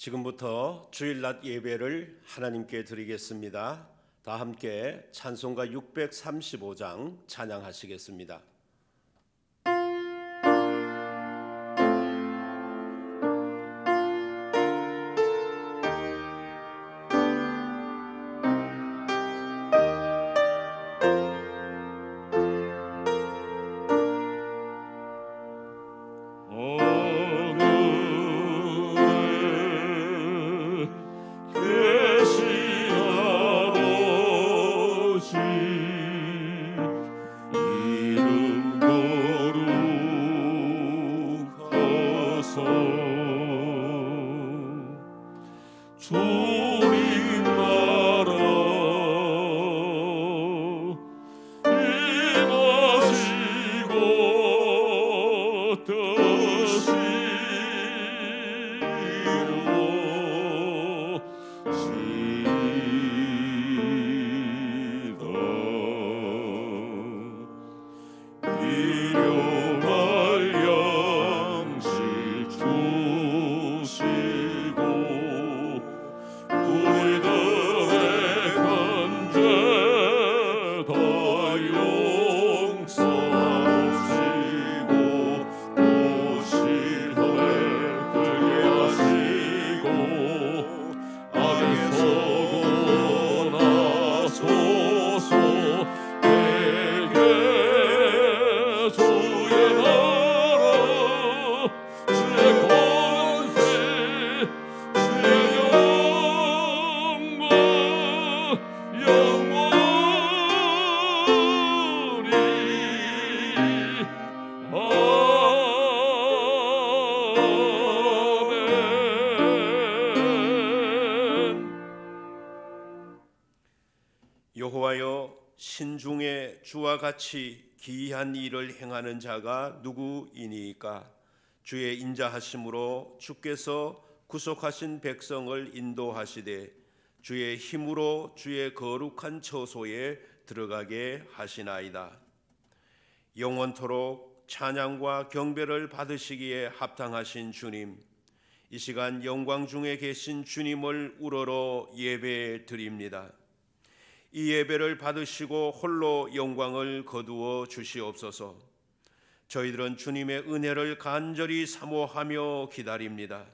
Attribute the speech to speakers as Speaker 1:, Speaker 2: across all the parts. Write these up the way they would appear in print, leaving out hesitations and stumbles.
Speaker 1: 지금부터 주일낮 예배를 하나님께 드리겠습니다. 다 함께 찬송가 635장 찬양하시겠습니다. 여호와여, 신중에 주와 같이 기이한 일을 행하는 자가 누구이니까? 주의 인자하심으로 주께서 구속하신 백성을 인도하시되 주의 힘으로 주의 거룩한 처소에 들어가게 하시나이다. 영원토록 찬양과 경배를 받으시기에 합당하신 주님, 이 시간 영광 중에 계신 주님을 우러러 예배 드립니다. 이 예배를 받으시고 홀로 영광을 거두어 주시옵소서. 저희들은 주님의 은혜를 간절히 사모하며 기다립니다.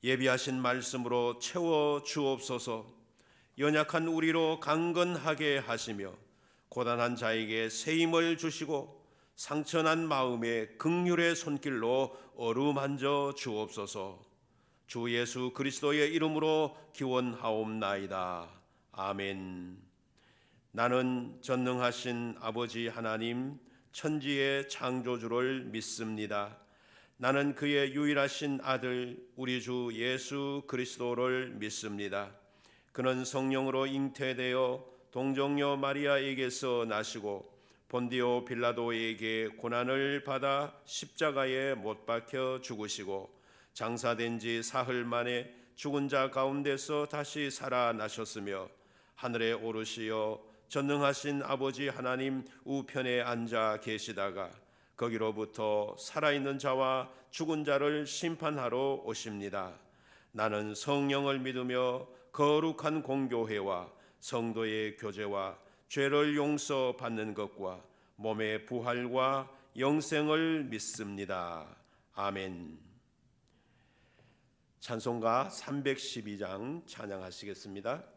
Speaker 1: 예비하신 말씀으로 채워 주옵소서. 연약한 우리로 강건하게 하시며 고단한 자에게 새 힘을 주시고 상처난 마음에 긍휼의 손길로 어루만져 주옵소서. 주 예수 그리스도의 이름으로 기원하옵나이다. 아멘. 나는 전능하신 아버지 하나님, 천지의 창조주를 믿습니다. 나는 그의 유일하신 아들 우리 주 예수 그리스도를 믿습니다. 그는 성령으로 잉태되어 동정녀 마리아에게서 나시고 본디오 빌라도에게 고난을 받아 십자가에 못 박혀 죽으시고 장사된 지 사흘 만에 죽은 자 가운데서 다시 살아나셨으며 하늘에 오르시어 전능하신 아버지 하나님 우편에 앉아 계시다가 거기로부터 살아있는 자와 죽은 자를 심판하러 오십니다. 나는 성령을 믿으며 거룩한 공교회와 성도의 교제와 죄를 용서받는 것과 몸의 부활과 영생을 믿습니다. 아멘. 찬송가 312장 찬양하시겠습니다.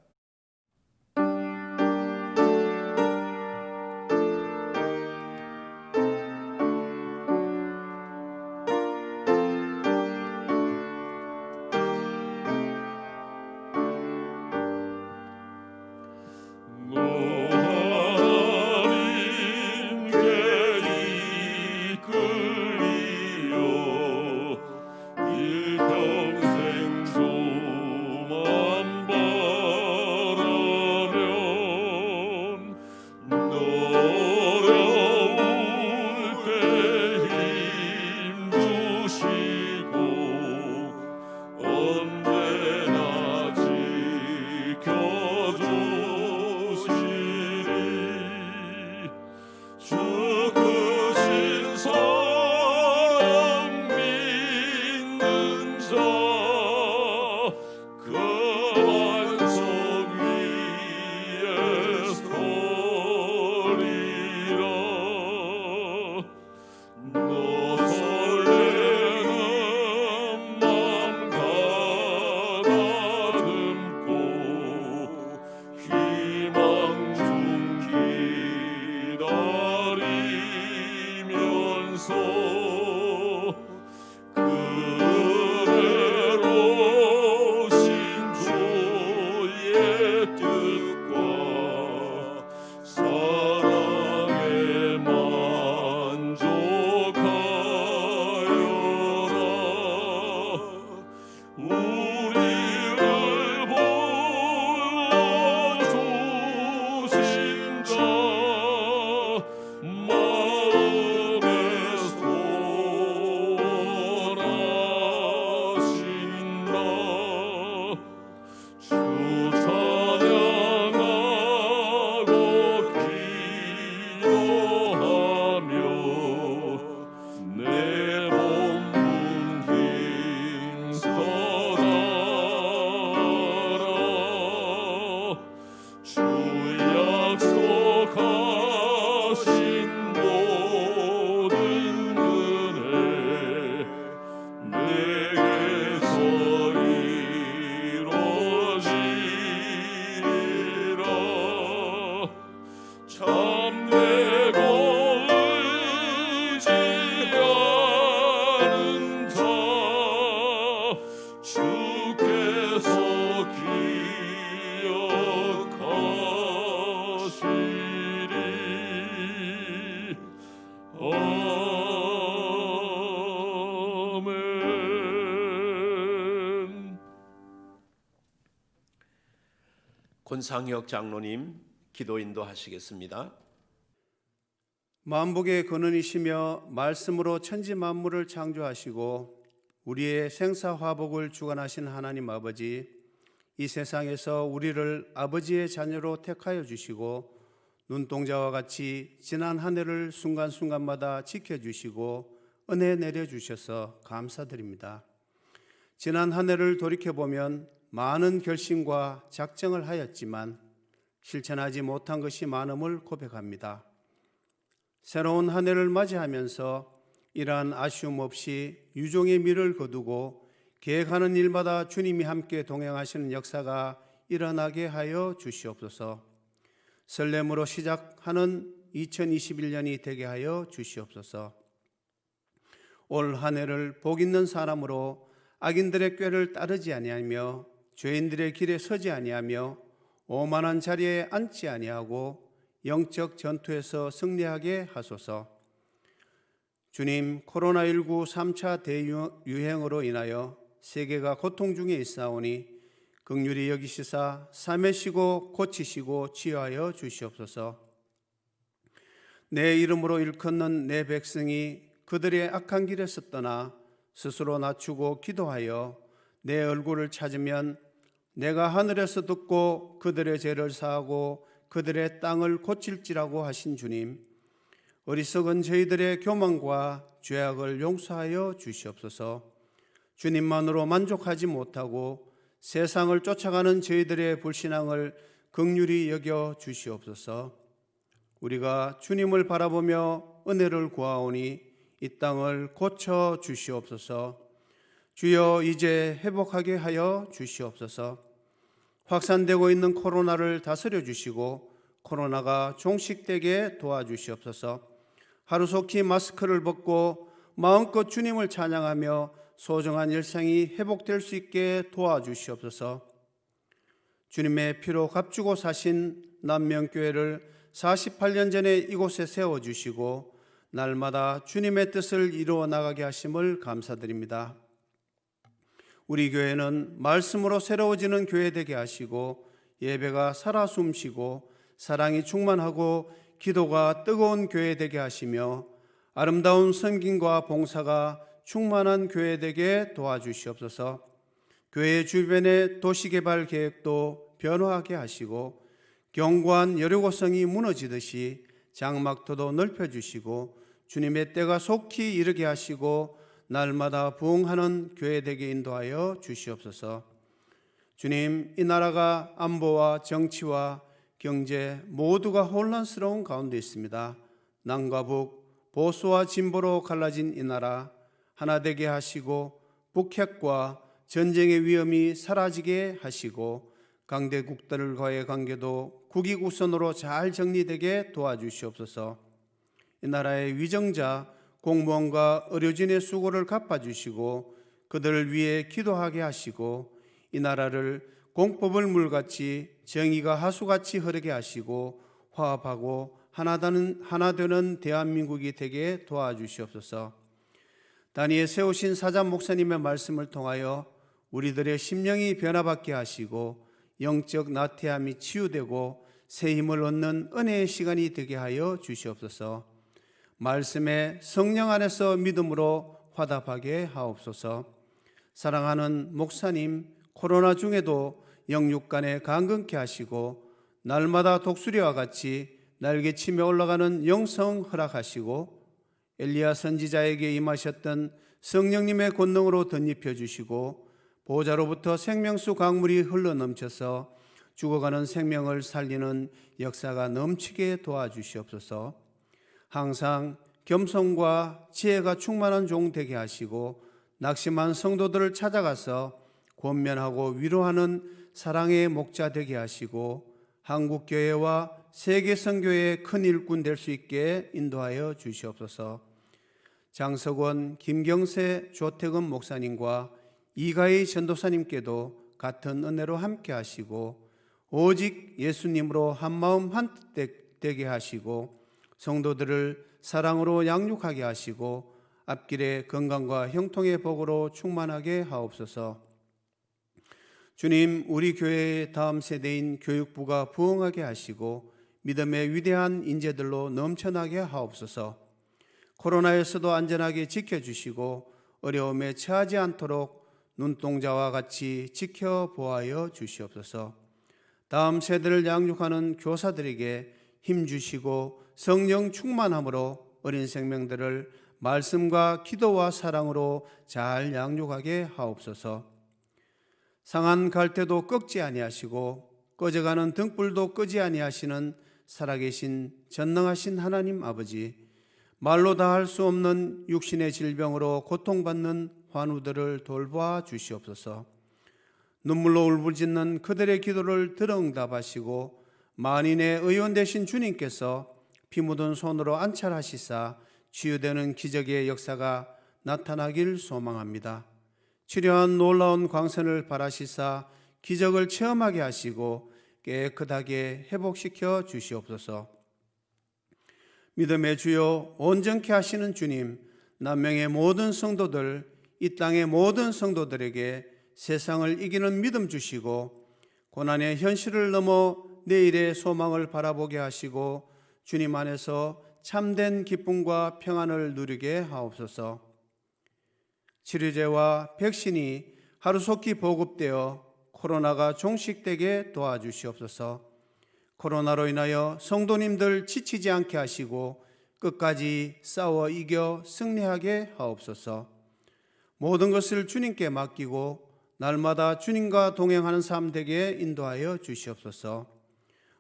Speaker 2: 일평생 수만 번
Speaker 1: 권상혁 장로님 기도 인도하시겠습니다.
Speaker 2: 만복의 근원이시며 말씀으로 천지 만물을 창조하시고 우리의 생사화복을 주관하신 하나님 아버지, 이 세상에서 우리를 아버지의 자녀로 택하여 주시고 눈동자와 같이 지난 한 해를 순간순간마다 지켜주시고 은혜 내려주셔서 감사드립니다. 지난 한 해를 돌이켜보면 많은 결심과 작정을 하였지만 실천하지 못한 것이 많음을 고백합니다. 새로운 한 해를 맞이하면서 이러한 아쉬움 없이 유종의 미를 거두고 계획하는 일마다 주님이 함께 동행하시는 역사가 일어나게 하여 주시옵소서. 설렘으로 시작하는 2021년이 되게 하여 주시옵소서. 올 한 해를 복 있는 사람으로 악인들의 꾀를 따르지 아니하며 죄인들의 길에 서지 아니하며 오만한 자리에 앉지 아니하고 영적 전투에서 승리하게 하소서. 주님, 코로나19 3차 대유행으로 인하여 세계가 고통 중에 있사오니 긍휼히 여기시사 삼회시고 고치시고 치유하여 주시옵소서. 내 이름으로 일컫는 내 백성이 그들의 악한 길에서 떠나 스스로 낮추고 기도하여 내 얼굴을 찾으면 내가 하늘에서 듣고 그들의 죄를 사하고 그들의 땅을 고칠지라고 하신 주님, 어리석은 저희들의 교만과 죄악을 용서하여 주시옵소서. 주님만으로 만족하지 못하고 세상을 쫓아가는 저희들의 불신앙을 긍휼히 여겨 주시옵소서. 우리가 주님을 바라보며 은혜를 구하오니 이 땅을 고쳐 주시옵소서. 주여, 이제 회복하게 하여 주시옵소서. 확산되고 있는 코로나를 다스려 주시고 코로나가 종식되게 도와주시옵소서. 하루속히 마스크를 벗고 마음껏 주님을 찬양하며 소중한 일상이 회복될 수 있게 도와주시옵소서. 주님의 피로 값주고 사신 남명교회를 48년 전에 이곳에 세워주시고 날마다 주님의 뜻을 이루어 나가게 하심을 감사드립니다. 우리 교회는 말씀으로 새로워지는 교회 되게 하시고 예배가 살아 숨쉬고 사랑이 충만하고 기도가 뜨거운 교회 되게 하시며 아름다운 섬김과 봉사가 충만한 교회 되게 도와주시옵소서. 교회 주변의 도시개발 계획도 변화하게 하시고 견고한 여리고성이 무너지듯이 장막터도 넓혀주시고 주님의 때가 속히 이르게 하시고 날마다 부흥하는 교회 되게 인도하여 주시옵소서. 주님, 이 나라가 안보와 정치와 경제 모두가 혼란스러운 가운데 있습니다. 남과 북, 보수와 진보로 갈라진 이 나라 하나 되게 하시고 북핵과 전쟁의 위험이 사라지게 하시고 강대국들과의 관계도 국익우선으로 잘 정리되게 도와주시옵소서. 이 나라의 위정자, 공무원과 의료진의 수고를 갚아주시고 그들을 위해 기도하게 하시고 이 나라를 공법을 물같이 정의가 하수같이 흐르게 하시고 화합하고 하나 되는 대한민국이 되게 도와주시옵소서. 단위에 세우신 사자 목사님의 말씀을 통하여 우리들의 심령이 변화받게 하시고 영적 나태함이 치유되고 새 힘을 얻는 은혜의 시간이 되게 하여 주시옵소서. 말씀에 성령 안에서 믿음으로 화답하게 하옵소서. 사랑하는 목사님, 코로나 중에도 영육간에 강건케 하시고 날마다 독수리와 같이 날개치며 올라가는 영성 허락하시고 엘리야 선지자에게 임하셨던 성령님의 권능으로 덧입혀 주시고 보좌로부터 생명수 강물이 흘러넘쳐서 죽어가는 생명을 살리는 역사가 넘치게 도와주시옵소서. 항상 겸손과 지혜가 충만한 종 되게 하시고 낙심한 성도들을 찾아가서 권면하고 위로하는 사랑의 목자 되게 하시고 한국교회와 세계선교회의 큰 일꾼 될 수 있게 인도하여 주시옵소서. 장석원, 김경세, 조태근 목사님과 이가희 전도사님께도 같은 은혜로 함께 하시고 오직 예수님으로 한마음 한뜻 되게 하시고 성도들을 사랑으로 양육하게 하시고 앞길에 건강과 형통의 복으로 충만하게 하옵소서. 주님, 우리 교회의 다음 세대인 교육부가 부흥하게 하시고 믿음의 위대한 인재들로 넘쳐나게 하옵소서. 코로나에서도 안전하게 지켜주시고 어려움에 처하지 않도록 눈동자와 같이 지켜보아여 주시옵소서. 다음 세대를 양육하는 교사들에게 힘 주시고 성령 충만함으로 어린 생명들을 말씀과 기도와 사랑으로 잘 양육하게 하옵소서. 상한 갈대도 꺾지 아니하시고 꺼져가는 등불도 끄지 아니하시는 살아계신 전능하신 하나님 아버지, 말로 다 할 수 없는 육신의 질병으로 고통받는 환우들을 돌보아 주시옵소서. 눈물로 울부짖는 그들의 기도를 들어응답하시고 만인의 의원 되신 주님께서 피 묻은 손으로 안찰하시사 치유되는 기적의 역사가 나타나길 소망합니다. 치료한 놀라운 광선을 바라시사 기적을 체험하게 하시고 깨끗하게 회복시켜 주시옵소서. 믿음의 주요 온전케 하시는 주님, 남명의 모든 성도들, 이 땅의 모든 성도들에게 세상을 이기는 믿음 주시고 고난의 현실을 넘어 내일의 소망을 바라보게 하시고 주님 안에서 참된 기쁨과 평안을 누리게 하옵소서. 치료제와 백신이 하루속히 보급되어 코로나가 종식되게 도와주시옵소서. 코로나로 인하여 성도님들 지치지 않게 하시고 끝까지 싸워 이겨 승리하게 하옵소서. 모든 것을 주님께 맡기고 날마다 주님과 동행하는 삶 되게 인도하여 주시옵소서.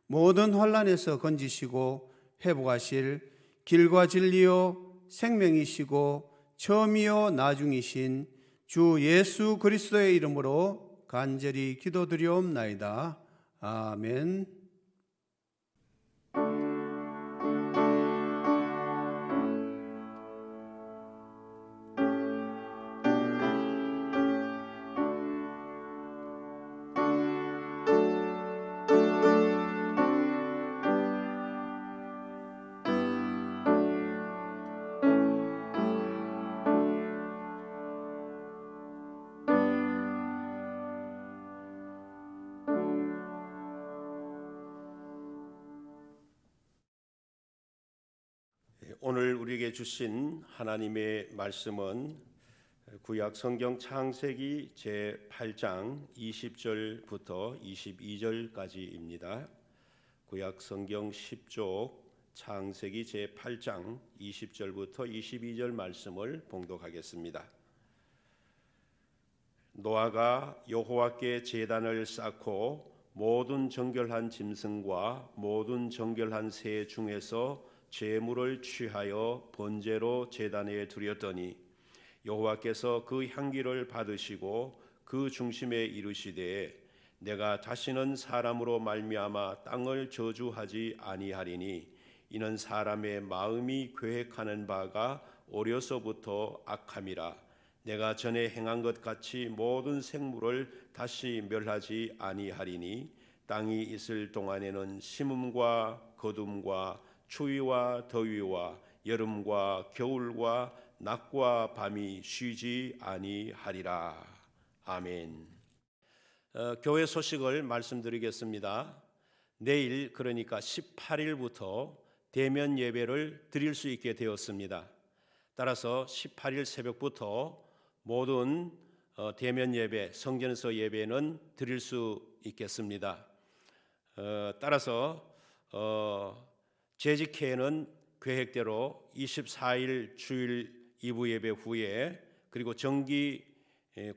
Speaker 2: 모든 환난에서 건지시고 회복하실 길과 진리요 생명이시고 처음이요 나중이신 주 예수 그리스도의 이름으로 간절히 기도드리옵나이다. 아멘.
Speaker 1: 오늘 우리에게 주신 하나님의 말씀은 구약 성경 창세기 제8장 20절부터 22절까지입니다. 구약 성경 10쪽 창세기 제8장 20절부터 22절 말씀을 봉독하겠습니다. 노아가 여호와께 제단을 쌓고 모든 정결한 짐승과 모든 정결한 새 중에서 제물을 취하여 번제로 제단에 드렸더니 여호와께서 그 향기를 받으시고 그 중심에 이르시되 내가 다시는 사람으로 말미암아 땅을 저주하지 아니하리니 이는 사람의 마음이 계획하는 바가 어려서부터 악함이라. 내가 전에 행한 것 같이 모든 생물을 다시 멸하지 아니하리니 땅이 있을 동안에는 심음과 거둠과 추위와 더위와 여름과 겨울과 낮과 밤이 쉬지 아니하리라. 아멘. 교회 소식을 말씀드리겠습니다. 내일 그러니까 18일부터 대면 예배를 드릴 수 있게 되었습니다. 따라서 18일 새벽부터 모든 대면 예배, 성전에서 예배는 드릴 수 있겠습니다. 따라서 재직회는 계획대로 24일 주일 2부 예배 후에, 그리고 정기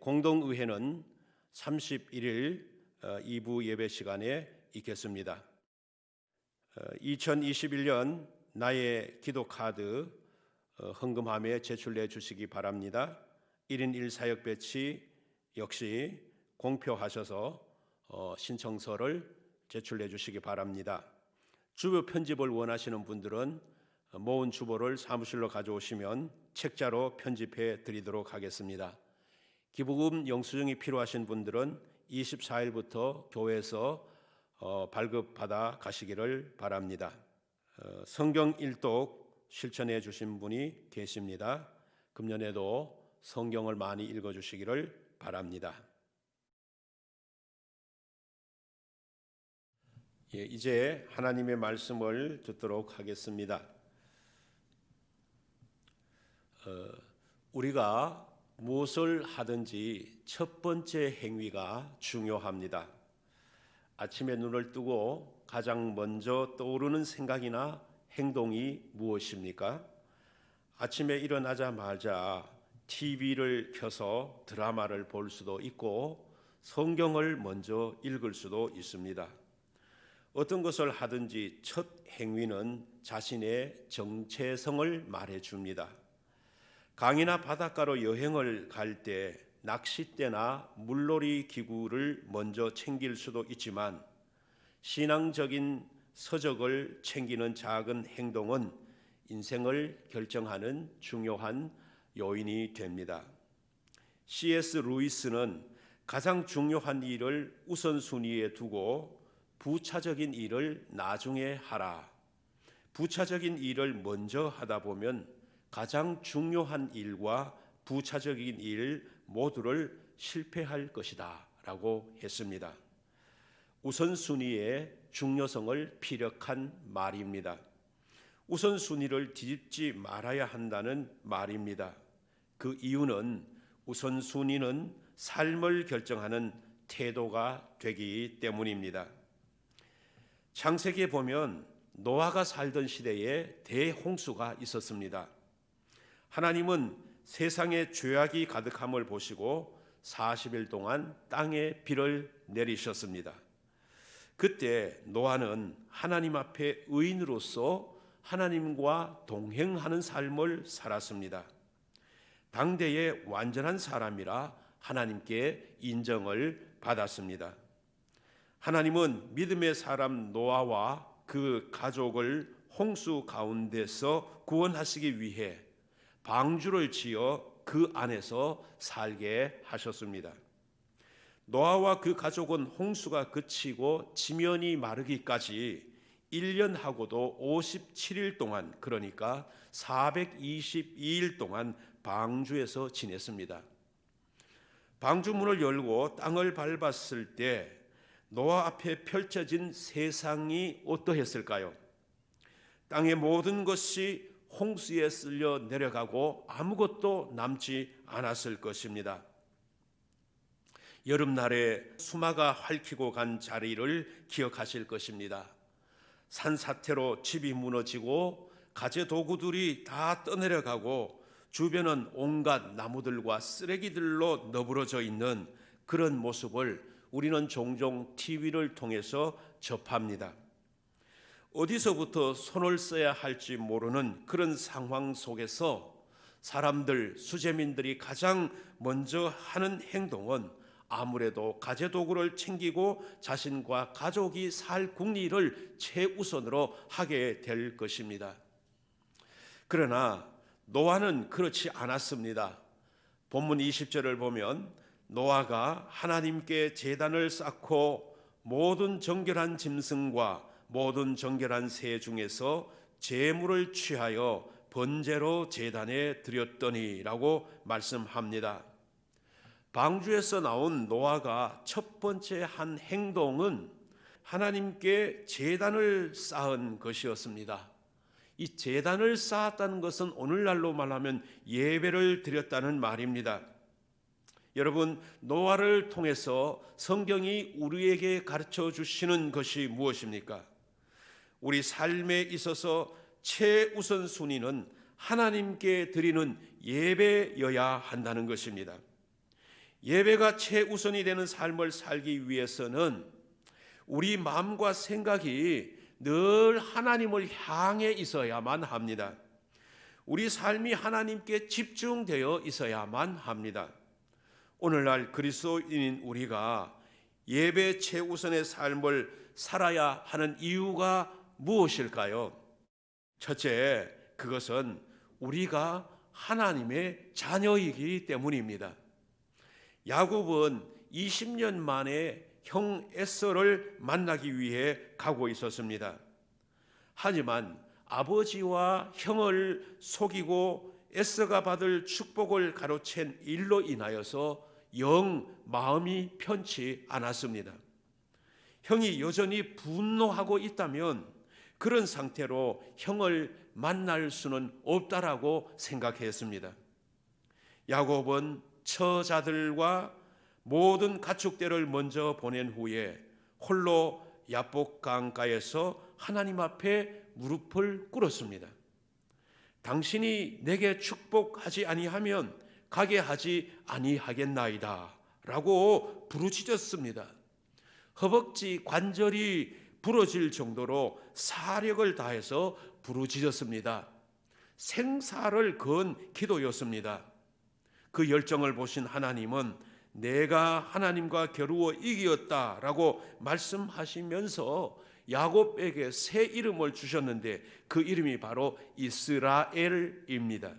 Speaker 1: 공동의회는 31일 2부 예배 시간에 있겠습니다. 2021년 나의 기도 카드 헌금함에 제출해 주시기 바랍니다. 1인 1사역 배치 역시 공표하셔서 신청서를 제출해 주시기 바랍니다. 주보 편집을 원하시는 분들은 모은 주보를 사무실로 가져오시면 책자로 편집해 드리도록 하겠습니다. 기부금 영수증이 필요하신 분들은 24일부터 교회에서 발급받아 가시기를 바랍니다. 성경 일독 실천해 주신 분이 계십니다. 금년에도 성경을 많이 읽어주시기를 바랍니다. 이제 하나님의 말씀을 듣도록 하겠습니다. 우리가 무엇을 하든지 첫 번째 행위가 중요합니다. 아침에 눈을 뜨고 가장 먼저 떠오르는 생각이나 행동이 무엇입니까? 아침에 일어나자마자 TV를 켜서 드라마를 볼 수도 있고 성경을 먼저 읽을 수도 있습니다. 어떤 것을 하든지 첫 행위는 자신의 정체성을 말해줍니다. 강이나 바닷가로 여행을 갈 때 낚싯대나 물놀이 기구를 먼저 챙길 수도 있지만 신앙적인 서적을 챙기는 작은 행동은 인생을 결정하는 중요한 요인이 됩니다. C.S. 루이스는 가장 중요한 일을 우선순위에 두고 부차적인 일을 나중에 하라. 부차적인 일을 먼저 하다 보면 가장 중요한 일과 부차적인 일 모두를 실패할 것이다 라고 했습니다. 우선순위의 중요성을 피력한 말입니다. 우선순위를 뒤집지 말아야 한다는 말입니다. 그 이유는 우선순위는 삶을 결정하는 태도가 되기 때문입니다. 창세기에 보면 노아가 살던 시대에 대홍수가 있었습니다. 하나님은 세상에 죄악이 가득함을 보시고 40일 동안 땅에 비를 내리셨습니다. 그때 노아는 하나님 앞에 의인으로서 하나님과 동행하는 삶을 살았습니다. 당대의 완전한 사람이라 하나님께 인정을 받았습니다. 하나님은 믿음의 사람 노아와 그 가족을 홍수 가운데서 구원하시기 위해 방주를 지어 그 안에서 살게 하셨습니다. 노아와 그 가족은 홍수가 그치고 지면이 마르기까지 1년하고도 57일 동안, 그러니까 422일 동안 방주에서 지냈습니다. 방주문을 열고 땅을 밟았을 때 노아 앞에 펼쳐진 세상이 어떠했을까요? 땅의 모든 것이 홍수에 쓸려 내려가고 아무것도 남지 않았을 것입니다. 여름날에 수마가 핥히고 간 자리를 기억하실 것입니다. 산사태로 집이 무너지고 가재 도구들이 다 떠내려가고 주변은 온갖 나무들과 쓰레기들로 너부러져 있는 그런 모습을 우리는 종종 TV를 통해서 접합니다. 어디서부터 손을 써야 할지 모르는 그런 상황 속에서 사람들, 수재민들이 가장 먼저 하는 행동은 아무래도 가재도구를 챙기고 자신과 가족이 살 국리를 최우선으로 하게 될 것입니다. 그러나 노아는 그렇지 않았습니다. 본문 20절을 보면 노아가 하나님께 제단을 쌓고 모든 정결한 짐승과 모든 정결한 새 중에서 제물을 취하여 번제로 제단에 드렸더니라고 말씀합니다. 방주에서 나온 노아가 첫 번째 한 행동은 하나님께 제단을 쌓은 것이었습니다. 이 제단을 쌓았다는 것은 오늘날로 말하면 예배를 드렸다는 말입니다. 여러분, 노아를 통해서 성경이 우리에게 가르쳐 주시는 것이 무엇입니까? 우리 삶에 있어서 최우선 순위는 하나님께 드리는 예배여야 한다는 것입니다. 예배가 최우선이 되는 삶을 살기 위해서는 우리 마음과 생각이 늘 하나님을 향해 있어야만 합니다. 우리 삶이 하나님께 집중되어 있어야만 합니다. 오늘날 그리스도인인 우리가 예배 최우선의 삶을 살아야 하는 이유가 무엇일까요? 첫째, 그것은 우리가 하나님의 자녀이기 때문입니다. 야곱은 20년 만에 형 에서를 만나기 위해 가고 있었습니다. 하지만 아버지와 형을 속이고 에서가 받을 축복을 가로챈 일로 인하여서 영 마음이 편치 않았습니다. 형이 여전히 분노하고 있다면 그런 상태로 형을 만날 수는 없다라고 생각했습니다. 야곱은 처자들과 모든 가축들을 먼저 보낸 후에 홀로 야복 강가에서 하나님 앞에 무릎을 꿇었습니다. 당신이 내게 축복하지 아니하면 가게 하지 아니하겠나이다 라고 부르짖었습니다. 허벅지 관절이 부러질 정도로 사력을 다해서 부르짖었습니다. 생사를 건 기도였습니다. 그 열정을 보신 하나님은 내가 하나님과 겨루어 이기었다라고 말씀하시면서 야곱에게 새 이름을 주셨는데 그 이름이 바로 이스라엘입니다.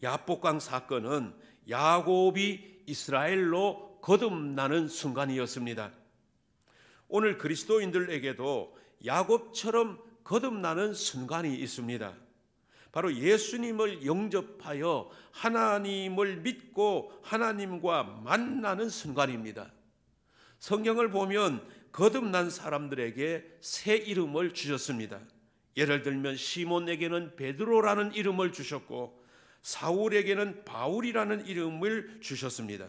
Speaker 1: 야복강 사건은 야곱이 이스라엘로 거듭나는 순간이었습니다. 오늘 그리스도인들에게도 야곱처럼 거듭나는 순간이 있습니다. 바로 예수님을 영접하여 하나님을 믿고 하나님과 만나는 순간입니다. 성경을 보면 거듭난 사람들에게 새 이름을 주셨습니다. 예를 들면 시몬에게는 베드로라는 이름을 주셨고 사울에게는 바울이라는 이름을 주셨습니다.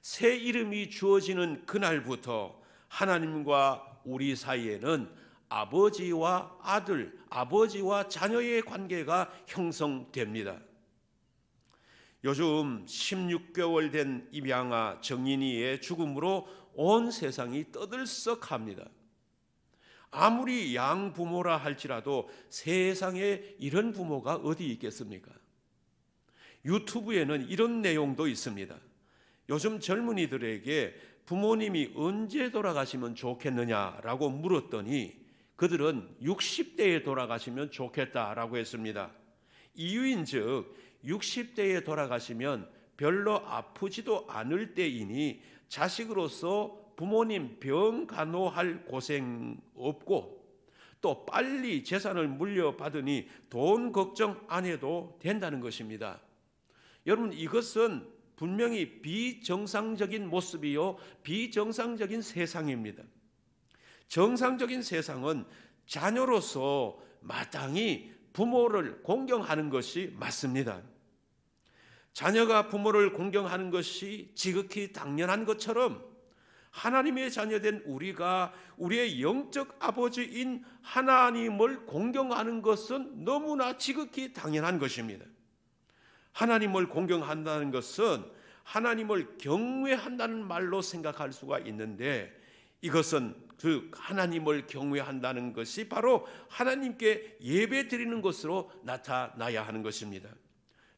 Speaker 1: 새 이름이 주어지는 그날부터 하나님과 우리 사이에는 아버지와 아들, 아버지와 자녀의 관계가 형성됩니다. 요즘 16개월 된 입양아 정인이의 죽음으로 온 세상이 떠들썩합니다. 아무리 양부모라 할지라도 세상에 이런 부모가 어디 있겠습니까? 유튜브에는 이런 내용도 있습니다. 요즘 젊은이들에게 부모님이 언제 돌아가시면 좋겠느냐라고 물었더니 그들은 60대에 돌아가시면 좋겠다라고 했습니다. 이유인즉 60대에 돌아가시면 별로 아프지도 않을 때이니 자식으로서 부모님 병 간호할 고생 없고 또 빨리 재산을 물려받으니 돈 걱정 안 해도 된다는 것입니다. 여러분, 이것은 분명히 비정상적인 모습이요 비정상적인 세상입니다. 정상적인 세상은 자녀로서 마땅히 부모를 공경하는 것이 맞습니다. 자녀가 부모를 공경하는 것이 지극히 당연한 것처럼 하나님의 자녀된 우리가 우리의 영적 아버지인 하나님을 공경하는 것은 너무나 지극히 당연한 것입니다. 하나님을 공경한다는 것은 하나님을 경외한다는 말로 생각할 수가 있는데 이것은 그 하나님을 경외한다는 것이 바로 하나님께 예배 드리는 것으로 나타나야 하는 것입니다.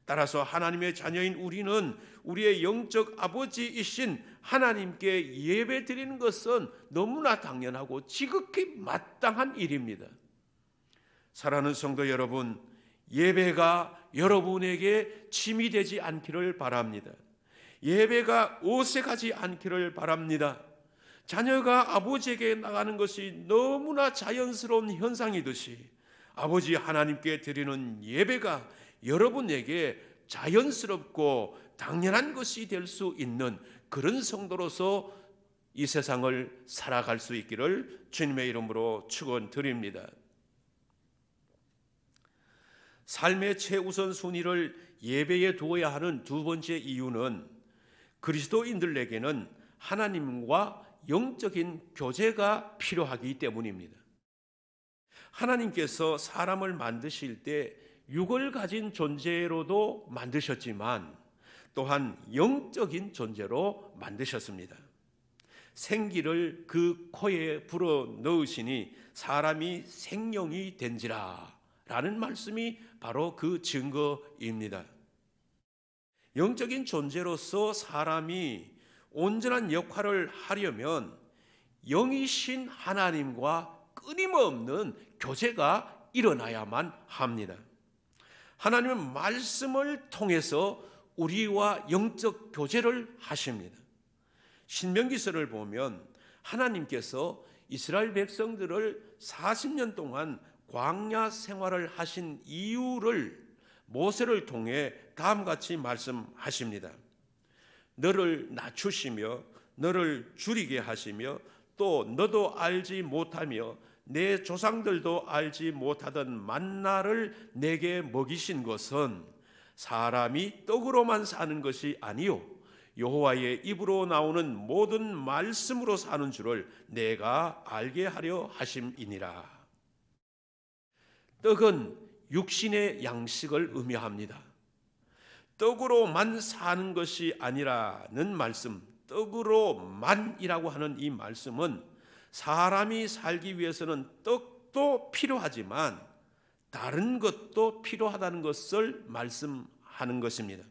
Speaker 1: 따라서 하나님의 자녀인 우리는 우리의 영적 아버지이신 하나님께 예배 드리는 것은 너무나 당연하고 지극히 마땅한 일입니다. 사랑하는 성도 여러분, 예배가 여러분에게 침이 되지 않기를 바랍니다. 예배가 어색하지 않기를 바랍니다. 자녀가 아버지에게 나가는 것이 너무나 자연스러운 현상이듯이 아버지 하나님께 드리는 예배가 여러분에게 자연스럽고 당연한 것이 될 수 있는 그런 성도로서 이 세상을 살아갈 수 있기를 주님의 이름으로 축원드립니다. 삶의 최우선 순위를 예배에 두어야 하는 두 번째 이유는 그리스도인들에게는 하나님과 영적인 교제가 필요하기 때문입니다. 하나님께서 사람을 만드실 때 육을 가진 존재로도 만드셨지만 또한 영적인 존재로 만드셨습니다. 생기를 그 코에 불어 넣으시니 사람이 생명이 된지라 라는 말씀이 바로 그 증거입니다. 영적인 존재로서 사람이 온전한 역할을 하려면 영이신 하나님과 끊임없는 교제가 일어나야만 합니다. 하나님은 말씀을 통해서 우리와 영적 교제를 하십니다. 신명기서를 보면 하나님께서 이스라엘 백성들을 40년 동안 광야 생활을 하신 이유를 모세를 통해 다음같이 말씀하십니다. 너를 낮추시며 너를 줄이게 하시며 또 너도 알지 못하며 내 조상들도 알지 못하던 만나를 내게 먹이신 것은 사람이 떡으로만 사는 것이 아니요 여호와의 입으로 나오는 모든 말씀으로 사는 줄을 내가 알게 하려 하심이니라. 떡은 육신의 양식을 의미합니다. 떡으로만 사는 것이 아니라는 말씀, 떡으로만이라고 하는 이 말씀은 사람이 살기 위해서는 떡도 필요하지만 다른 것도 필요하다는 것을 말씀하는 것입니다.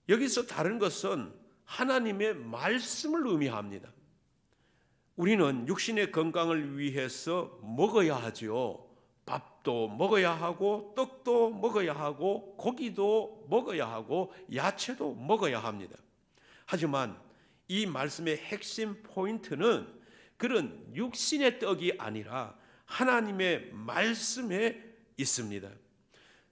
Speaker 1: 여기서 다른 것은 하나님의 말씀을 의미합니다. 우리는 육신의 건강을 위해서 먹어야 하죠. 밥도 먹어야 하고 떡도 먹어야 하고 고기도 먹어야 하고 야채도 먹어야 합니다. 하지만 이 말씀의 핵심 포인트는 그런 육신의 떡이 아니라 하나님의 말씀에 있습니다.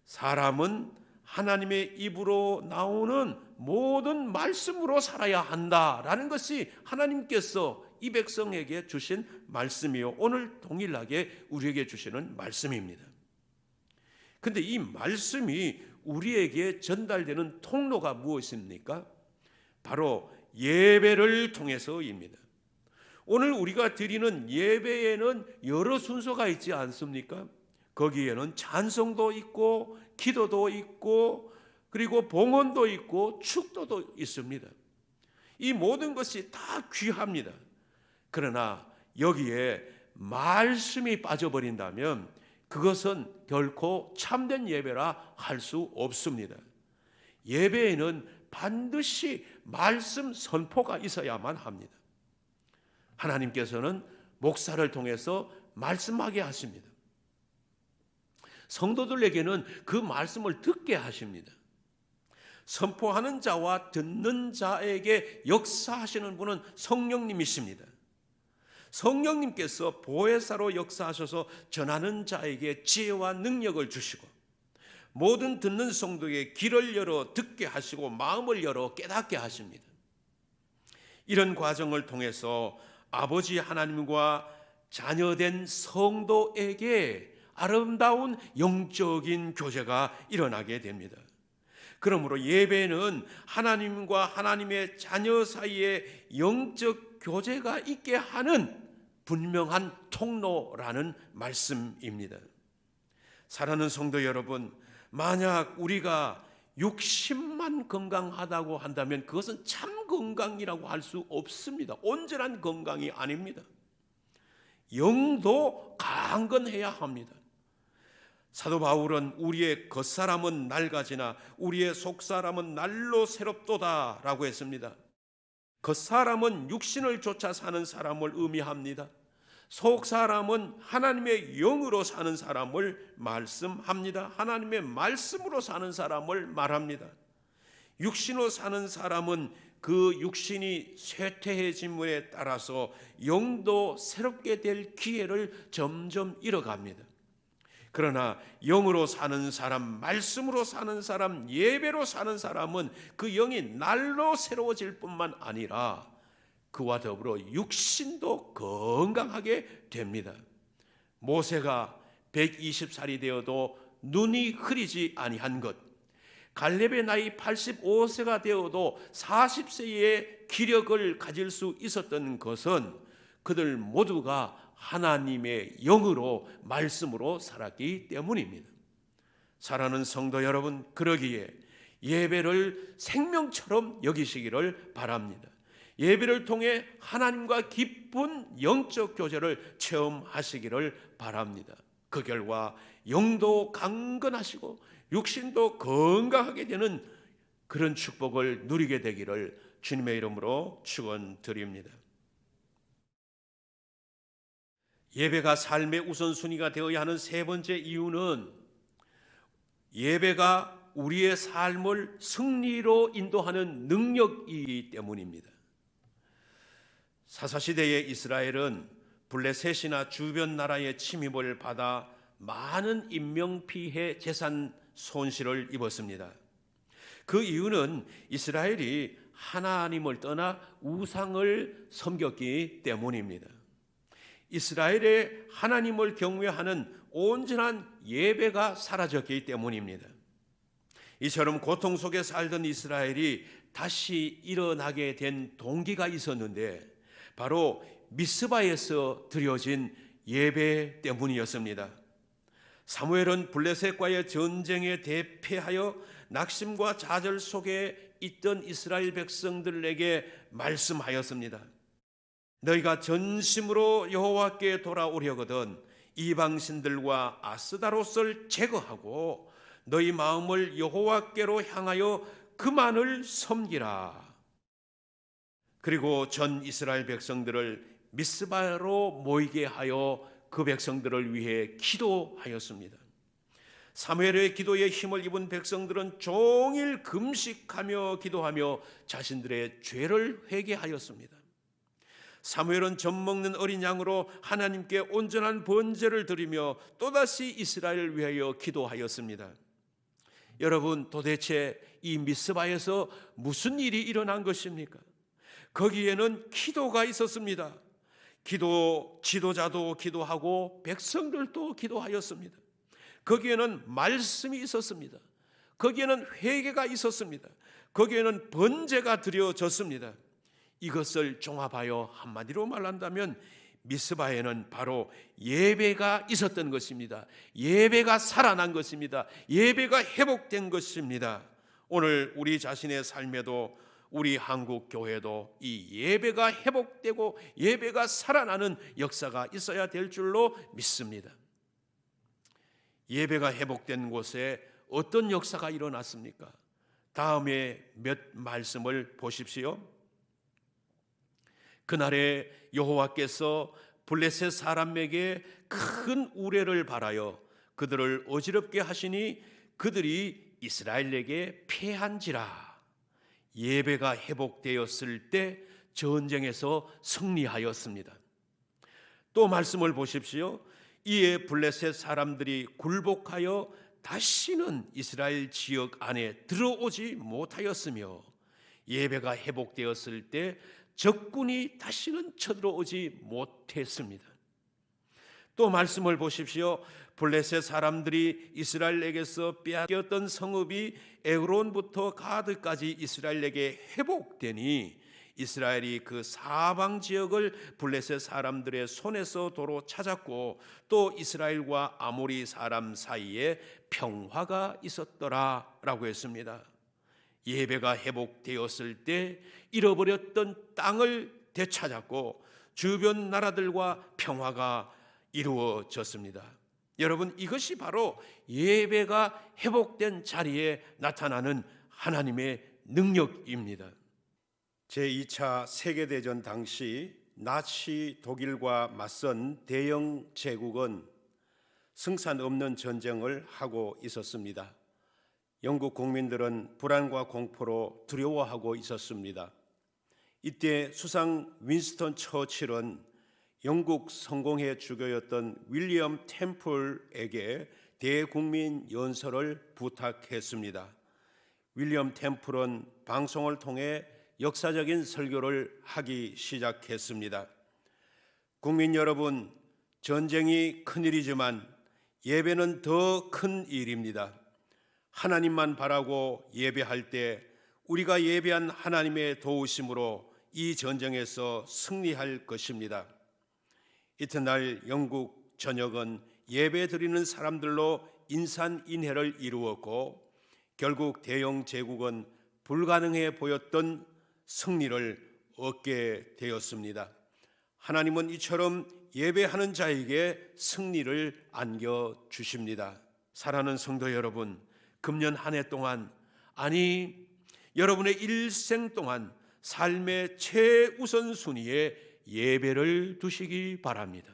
Speaker 1: 사람은 하나님의 입으로 나오는 모든 말씀으로 살아야 한다라는 것이 하나님께서 이 백성에게 주신 말씀이요 오늘 동일하게 우리에게 주시는 말씀입니다. 그런데 이 말씀이 우리에게 전달되는 통로가 무엇입니까? 바로 예배를 통해서입니다. 오늘 우리가 드리는 예배에는 여러 순서가 있지 않습니까? 거기에는 찬송도 있고 기도도 있고 그리고 봉헌도 있고 축도도 있습니다. 이 모든 것이 다 귀합니다. 그러나 여기에 말씀이 빠져버린다면 그것은 결코 참된 예배라 할 수 없습니다. 예배에는 반드시 말씀 선포가 있어야만 합니다. 하나님께서는 목사를 통해서 말씀하게 하십니다. 성도들에게는 그 말씀을 듣게 하십니다. 선포하는 자와 듣는 자에게 역사하시는 분은 성령님이십니다. 성령님께서 보혜사로 역사하셔서 전하는 자에게 지혜와 능력을 주시고 모든 듣는 성도에게 귀를 열어 듣게 하시고 마음을 열어 깨닫게 하십니다. 이런 과정을 통해서 아버지 하나님과 자녀된 성도에게 아름다운 영적인 교제가 일어나게 됩니다. 그러므로 예배는 하나님과 하나님의 자녀 사이에 영적 교제가 있게 하는 분명한 통로라는 말씀입니다. 사랑하는 성도 여러분, 만약 우리가 육신만 건강하다고 한다면 그것은 참 건강이라고 할 수 없습니다. 온전한 건강이 아닙니다. 영도 강건해야 합니다. 사도 바울은 우리의 겉사람은 낡아지나 우리의 속사람은 날로 새롭도다 라고 했습니다. 겉사람은 육신을 쫓아 사는 사람을 의미합니다. 속 사람은 하나님의 영으로 사는 사람을 말씀합니다. 하나님의 말씀으로 사는 사람을 말합니다. 육신으로 사는 사람은 그 육신이 쇠퇴해짐에 따라서 영도 새롭게 될 기회를 점점 잃어갑니다. 그러나 영으로 사는 사람, 말씀으로 사는 사람, 예배로 사는 사람은 그 영이 날로 새로워질 뿐만 아니라 그와 더불어 육신도 건강하게 됩니다. 모세가 120살이 되어도 눈이 흐리지 아니한 것, 갈렙의 나이 85세가 되어도 40세의 기력을 가질 수 있었던 것은 그들 모두가 하나님의 영으로 말씀으로 살았기 때문입니다. 사랑하는 성도 여러분, 그러기에 예배를 생명처럼 여기시기를 바랍니다. 예배를 통해 하나님과 깊은 영적 교제를 체험하시기를 바랍니다. 그 결과 영도 강건하시고 육신도 건강하게 되는 그런 축복을 누리게 되기를 주님의 이름으로 축원드립니다. 예배가 삶의 우선순위가 되어야 하는 세 번째 이유는 예배가 우리의 삶을 승리로 인도하는 능력이기 때문입니다. 사사시대의 이스라엘은 블레셋이나 주변 나라의 침입을 받아 많은 인명피해, 재산 손실을 입었습니다. 그 이유는 이스라엘이 하나님을 떠나 우상을 섬겼기 때문입니다. 이스라엘의 하나님을 경외하는 온전한 예배가 사라졌기 때문입니다. 이처럼 고통 속에 살던 이스라엘이 다시 일어나게 된 동기가 있었는데 바로 미스바에서 드려진 예배 때문이었습니다. 사무엘은 블레셋과의 전쟁에 대패하여 낙심과 좌절 속에 있던 이스라엘 백성들에게 말씀하였습니다. 너희가 전심으로 여호와께 돌아오려거든 이방신들과 아스다롯을 제거하고 너희 마음을 여호와께로 향하여 그만을 섬기라. 그리고 전 이스라엘 백성들을 미스바로 모이게 하여 그 백성들을 위해 기도하였습니다. 사무엘의 기도에 힘을 입은 백성들은 종일 금식하며 기도하며 자신들의 죄를 회개하였습니다. 사무엘은 젖먹는 어린 양으로 하나님께 온전한 번제를 드리며 또다시 이스라엘을 위하여 기도하였습니다. 여러분, 도대체 이 미스바에서 무슨 일이 일어난 것입니까? 거기에는 기도가 있었습니다. 지도자도 기도하고 백성들도 기도하였습니다. 거기에는 말씀이 있었습니다. 거기에는 회개가 있었습니다. 거기에는 번제가 드려졌습니다. 이것을 종합하여 한마디로 말한다면 미스바에는 바로 예배가 있었던 것입니다. 예배가 살아난 것입니다. 예배가 회복된 것입니다. 오늘 우리 자신의 삶에도 우리 한국 교회도 이 예배가 회복되고 예배가 살아나는 역사가 있어야 될 줄로 믿습니다. 예배가 회복된 곳에 어떤 역사가 일어났습니까? 다음에 몇 말씀을 보십시오. 그날에 여호와께서 블레셋 사람에게 큰 우레를 발하여 그들을 어지럽게 하시니 그들이 이스라엘에게 패한지라. 예배가 회복되었을 때 전쟁에서 승리하였습니다. 또 말씀을 보십시오. 이에 블레셋 사람들이 굴복하여 다시는 이스라엘 지역 안에 들어오지 못하였으며 예배가 회복되었을 때 적군이 다시는 쳐들어오지 못했습니다. 또 말씀을 보십시오. 블레셋 사람들이 이스라엘에게서 빼앗겼던 성읍이 에그론부터 가드까지 이스라엘에게 회복되니 이스라엘이 그 사방 지역을 블레셋 사람들의 손에서 도로 찾았고 또 이스라엘과 아모리 사람 사이에 평화가 있었더라라고 했습니다. 예배가 회복되었을 때 잃어버렸던 땅을 되찾았고 주변 나라들과 평화가 이루어졌습니다. 여러분, 이것이 바로 예배가 회복된 자리에 나타나는 하나님의 능력입니다. 제2차 세계대전 당시
Speaker 3: 나치 독일과 맞선 대영 제국은 승산 없는 전쟁을 하고 있었습니다. 영국 국민들은 불안과 공포로 두려워하고 있었습니다. 이때 수상 윈스턴 처칠은 영국 성공회 주교였던 윌리엄 템플에게 대국민 연설을 부탁했습니다. 윌리엄 템플은 방송을 통해 역사적인 설교를 하기 시작했습니다. 국민 여러분, 전쟁이 큰일이지만 예배는 더 큰 일입니다. 하나님만 바라고 예배할 때 우리가 예배한 하나님의 도우심으로 이 전쟁에서 승리할 것입니다. 이튿날 영국 전역은 예배 드리는 사람들로 인산인해를 이루었고 결국 대영 제국은 불가능해 보였던 승리를 얻게 되었습니다. 하나님은 이처럼 예배하는 자에게 승리를 안겨주십니다. 사랑하는 성도 여러분, 금년 한 해 동안, 아니 여러분의 일생 동안 삶의 최우선순위에 예배를 두시기 바랍니다.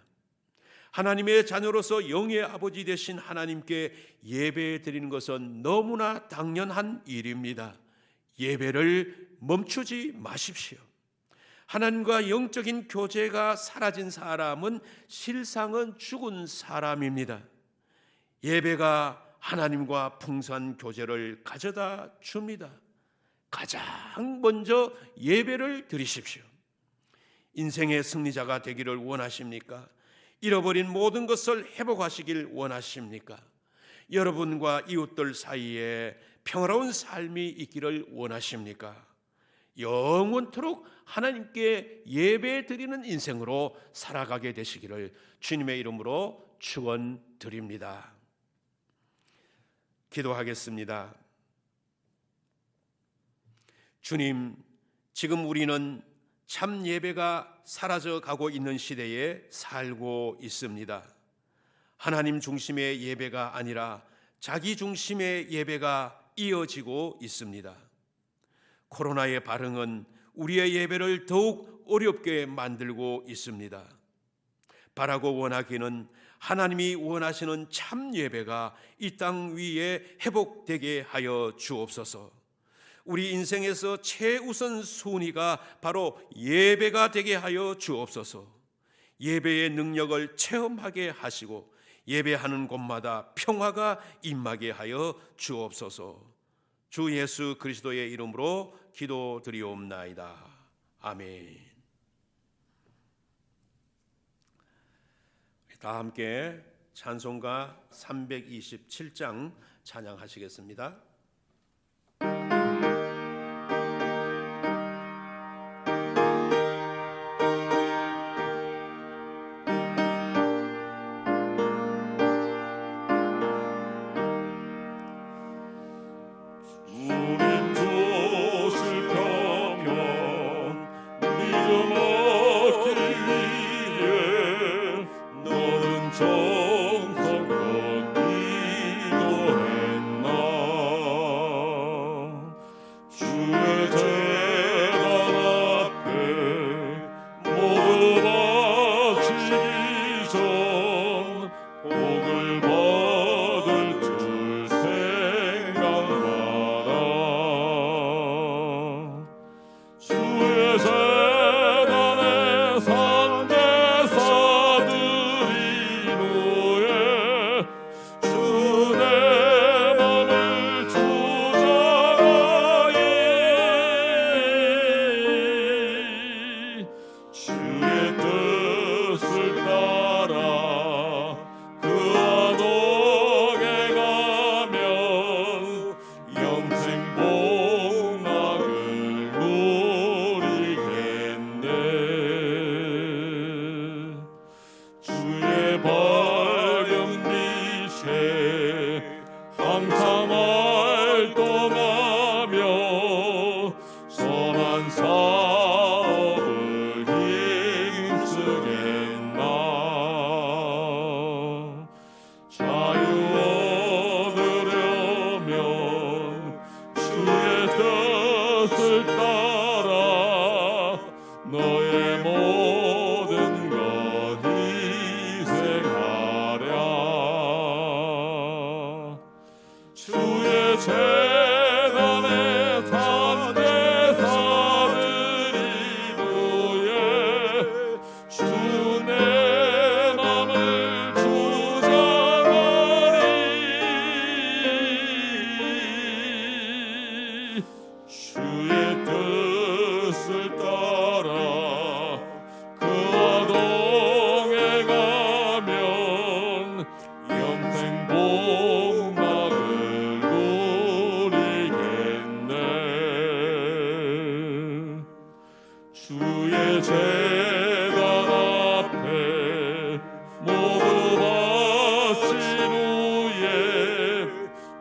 Speaker 3: 하나님의 자녀로서 영의 아버지 되신 하나님께 예배 드리는 것은 너무나 당연한 일입니다. 예배를 멈추지 마십시오. 하나님과 영적인 교제가 사라진 사람은 실상은 죽은 사람입니다. 예배가 하나님과 풍성한 교제를 가져다 줍니다. 가장 먼저 예배를 드리십시오. 인생의 승리자가 되기를 원하십니까? 잃어버린 모든 것을 회복하시길 원하십니까? 여러분과 이웃들 사이에 평화로운 삶이 있기를 원하십니까? 영원토록 하나님께 예배 드리는 인생으로 살아가게 되시기를 주님의 이름으로 축원드립니다. 기도하겠습니다. 주님, 지금 우리는 참 예배가 사라져 가고 있는 시대에 살고 있습니다. 하나님 중심의 예배가 아니라 자기 중심의 예배가 이어지고 있습니다. 코로나의 발흥은 우리의 예배를 더욱 어렵게 만들고 있습니다. 바라고 원하기는 하나님이 원하시는 참 예배가 이 땅 위에 회복되게 하여 주옵소서. 우리 인생에서 최우선 순위가 바로 예배가 되게 하여 주옵소서. 예배의 능력을 체험하게 하시고 예배하는 곳마다 평화가 임하게 하여 주옵소서. 주 예수 그리스도의 이름으로 기도드리옵나이다. 아멘. 다 함께 찬송가 327장 찬양하시겠습니다.
Speaker 4: 정성껏 기도했나 주의 재단에 산제사들이 모여 주 내 맘을 주장하리 주의 뜻을 따라 그와 동행하면 영생 복락을 누리겠네 주의 재단 앞에 모두 바친 후에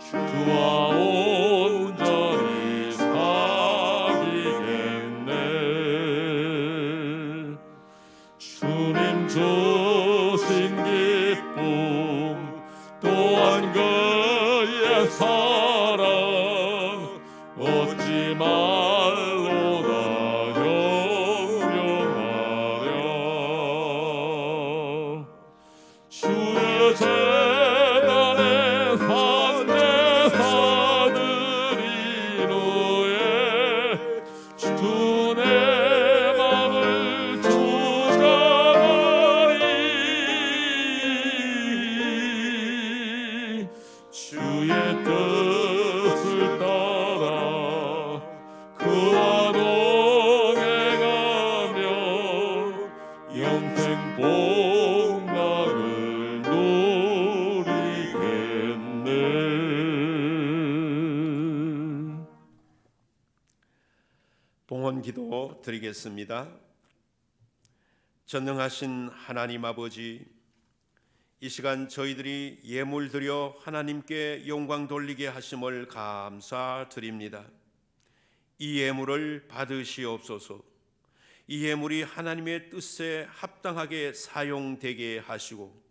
Speaker 4: 주와 온전히 사귀겠네 주님 주신 기쁨 또한 그의 사랑 어찌 말로다 형용하랴 주의 재단에 산제사들이 노예 주 내 맘을 주장하리 주의 뜻을 따라 그와 동행하며 영생 복락을 누리겠네
Speaker 3: 봉헌기도 드리겠습니다. 전능하신 하나님 아버지, 이 시간 저희들이 예물 드려 하나님께 영광 돌리게 하심을 감사드립니다. 이 예물을 받으시옵소서. 이 예물이 하나님의 뜻에 합당하게 사용되게 하시고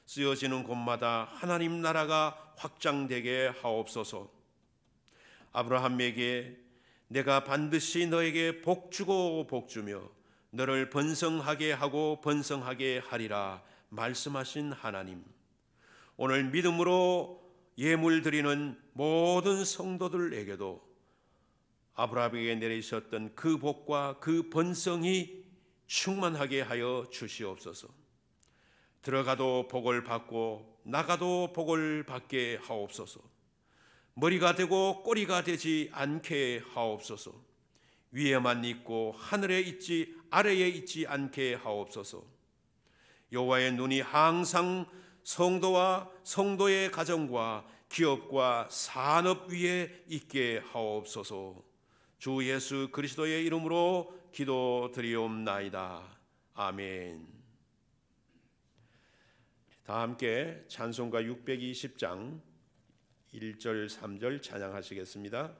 Speaker 3: 쓰여지는 곳마다 하나님 나라가 확장되게 하옵소서. 아브라함에게 내가 반드시 너에게 복주고 복주며 너를 번성하게 하고 번성하게 하리라 말씀하신 하나님, 오늘 믿음으로 예물 드리는 모든 성도들에게도 아브라함에게 내리셨던 그 복과 그 번성이 충만하게 하여 주시옵소서. 들어가도 복을 받고 나가도 복을 받게 하옵소서. 머리가 되고 꼬리가 되지 않게 하옵소서. 위에만 있고 하늘에 있지 아래에 있지 않게 하옵소서. 여호와의 눈이 항상 성도와 성도의 가정과 기업과 산업 위에 있게 하옵소서. 주 예수 그리스도의 이름으로 기도드리옵나이다. 아멘. 다 함께 찬송가 620장 1절 3절 찬양하시겠습니다.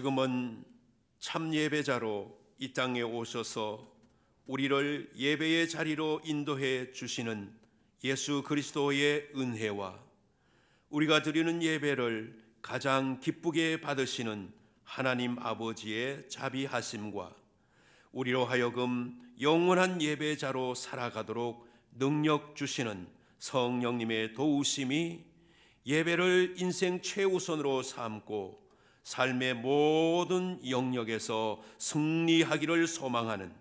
Speaker 3: 지금은 참 예배자로 이 땅에 오셔서 우리를 예배의 자리로 인도해 주시는 예수 그리스도의 은혜와 우리가 드리는 예배를 가장 기쁘게 받으시는 하나님 아버지의 자비하심과 우리로 하여금 영원한 예배자로 살아가도록 능력 주시는 성령님의 도우심이 예배를 인생 최우선으로 삼고 삶의 모든 영역에서 승리하기를 소망하는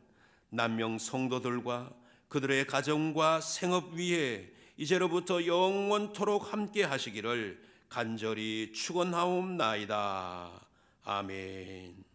Speaker 3: 남명 성도들과 그들의 가정과 생업 위에 이제로부터 영원토록 함께 하시기를 간절히 축원하옵나이다. 아멘.